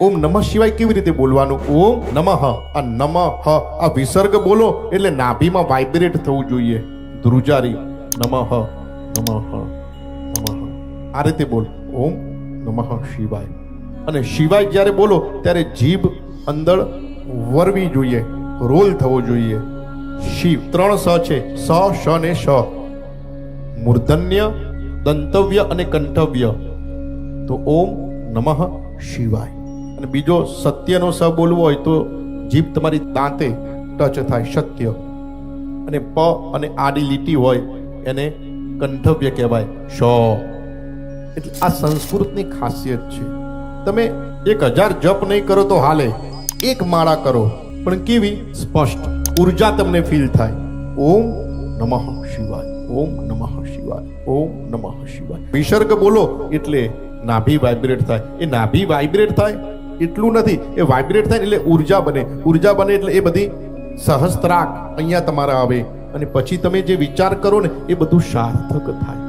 ઓમ નમઃ શિવાય કેવી રીતે બોલવાનું? ઓમ નમઃ. આ નમઃ આ વિસર્ગ બોલો એટલે નાભીમાં વાઇબ્રેટ થવું જોઈએ. ધ્રુજારી નમઃ નમઃ નમઃ આ રીતે બોલ. ઓમ નમઃ શિવાય. અને શિવાય જ્યારે બોલો ત્યારે જીભ અંદર વરવી જોઈએ, રોલ થવો જોઈએ. શિવ 3 સ છે, સ શ ને શ. મૂર્ધન્ય, દંતવ્ય અને કંઠવ્ય. તો ઓમ નમઃ શિવાય. અને બીજો સત્યનો સ બોલવો હોય તો જીભ તમારી દાંતે ટચ થાય, સત્ય. અને પ અને આડી લીટી હોય એને કંઠવ્ય કહેવાય, શ. એટલે આ સંસ્કૃતની ખાસિયત છે. તમે 1000 જપ નહીં કરો તો હાલે, એક માળા કરો પણ કેવી સ્પષ્ટ ઉર્જા તમને ફીલ થાય. ઓમ નમઃ શિવાય, ઓમ નમઃ શિવાય, ઓમ નમઃ શિવાય. વિસર્ગ બોલો એટલે નાભી વાઇબ્રેટ થાય. એ નાભી વાઇબ્રેટ થાય એટલું નથી, એ વાઇબ્રેટ થાય એટલે ઉર્જા બને. ઉર્જા બને એટલે એ બધી સહસ્ત્રાક અહીંયા તમારા આવે અને પછી તમે જે વિચાર કરો ને એ બધું સાર્થક થાય.